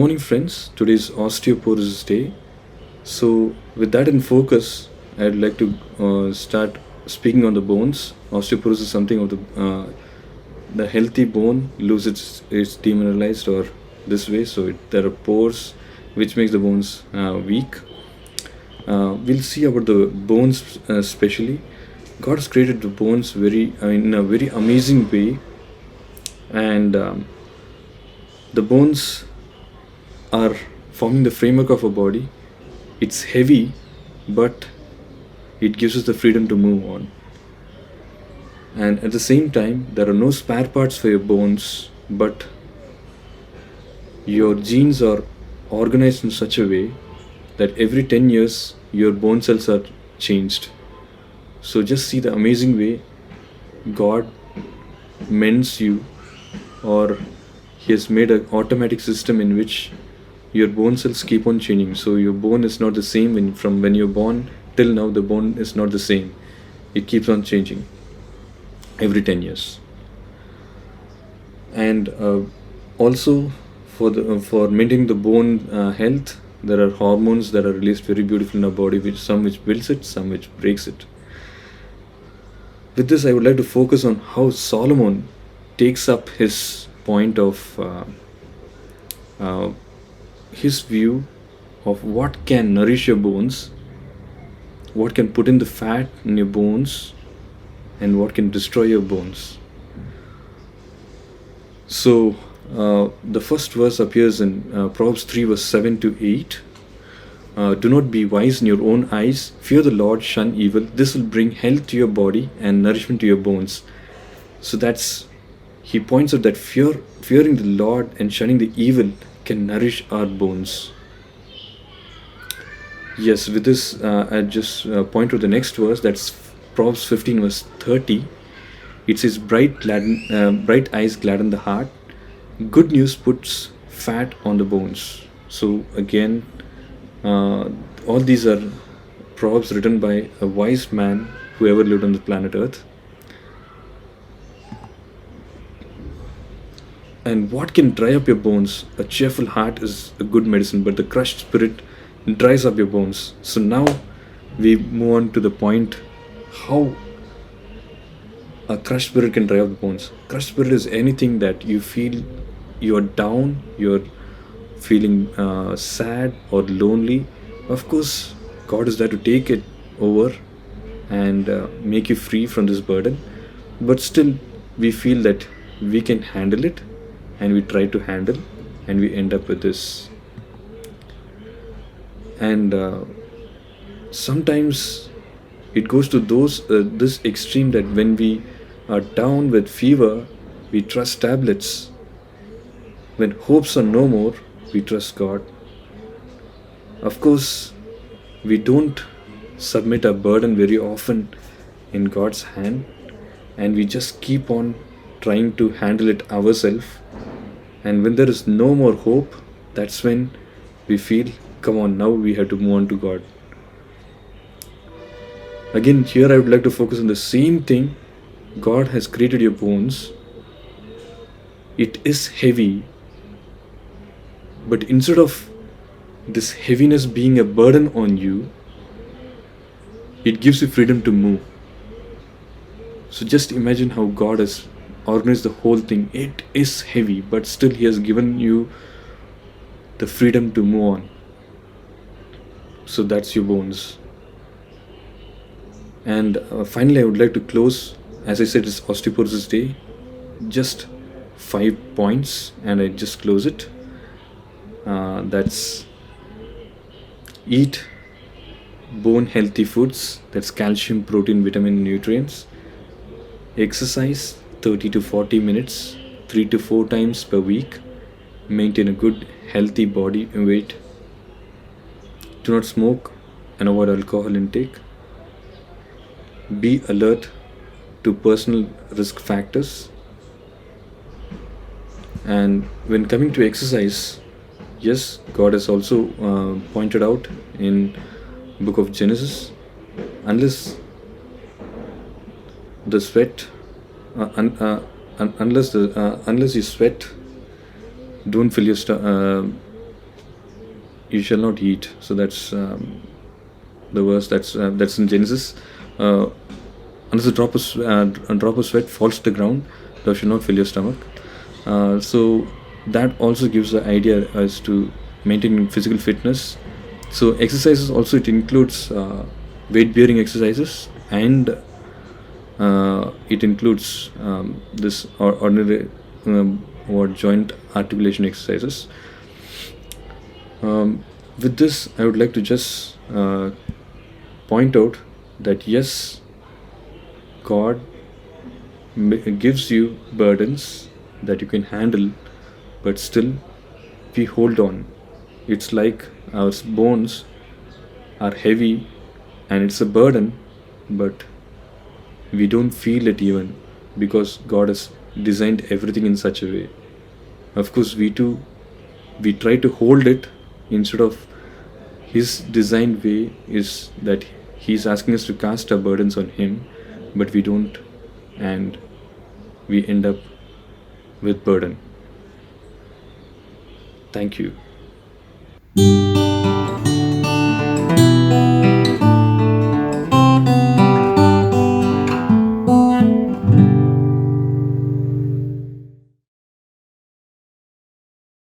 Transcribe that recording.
morning, friends. Today is Osteoporosis Day. So, with that in focus, I'd like to start speaking on the bones. Osteoporosis is something of the healthy bone loses its demineralized or this way. So, there are pores which makes the bones weak. We'll see about the bones especially. God has created the bones in a very amazing way, and the bones are forming the framework of a body. It's heavy, but it gives us the freedom to move on. And at the same time, there are no spare parts for your bones, but your genes are organized in such a way that every 10 years your bone cells are changed. So just see the amazing way God mends you, or He has made an automatic system in which your bone cells keep on changing. So your bone is not the same from when you're born till now. The bone is not the same. It keeps on changing every 10 years. And also for maintaining the bone health, there are hormones that are released very beautifully in our body, some which builds it, some which breaks it. With this, I would like to focus on how Solomon takes up his point of his view of what can nourish your bones, what can put in the fat in your bones, and what can destroy your bones. So the first verse appears in Proverbs 3 verse 7 to 8. Do not be wise in your own eyes. Fear the Lord, shun evil. This will bring health to your body and nourishment to your bones. So he points out that fearing the Lord and shunning the evil can nourish our bones. Yes, with this, I just point to the next verse. That's Proverbs 15 verse 30. It says, bright eyes gladden the heart. Good news puts fat on the bones. So again, all these are proverbs written by a wise man who ever lived on the planet Earth. And what can dry up your bones? A cheerful heart is a good medicine, but the crushed spirit dries up your bones. So now we move on to the point how a crushed spirit can dry up the bones. Crushed spirit is anything that you feel you're down, you're feeling sad or lonely. Of course, God is there to take it over and make you free from this burden. But still, we feel that we can handle it, and we try to handle, and we end up with this. And sometimes it goes to this extreme that when we are down with fever, we trust tablets. When hopes are no more, we trust God. Of course, we don't submit our burden very often in God's hand, and we just keep on trying to handle it ourselves. And when there is no more hope, that's when we feel, come on, now we have to move on to God. Again, here I would like to focus on the same thing. God has created your bones. It is heavy, but instead of this heaviness being a burden on you, it gives you freedom to move. So just imagine how God has organized the whole thing. It is heavy, but still He has given you the freedom to move on. So that's your bones. And finally, I would like to close. As I said, it's Osteoporosis Day. Just 5 points, and I just close it. That's eat bone healthy foods. That's calcium, protein, vitamin, nutrients. Exercise 30 to 40 minutes, 3 to 4 times per week. Maintain a good healthy body weight. Do not smoke and avoid alcohol intake. Be alert to personal risk factors. And when coming to exercise, yes, God has also pointed out in book of Genesis, unless the sweat, unless you sweat, don't fill your you shall not eat. So that's the verse that's in Genesis. Uh, Unless a drop of sweat falls to the ground, thou shalt not fill your stomach. So that also gives the idea as to maintaining physical fitness. So exercises also, it includes weight bearing exercises, and it includes this ordinary or joint articulation exercises. With this, I would like to just point out that yes, God gives you burdens that you can handle, but still we hold on. It's like our bones are heavy and it's a burden, but we don't feel it even, because God has designed everything in such a way. Of course, we try to hold it instead of His designed way is that He's asking us to cast our burdens on Him, but we don't, and we end up with burden. Thank you.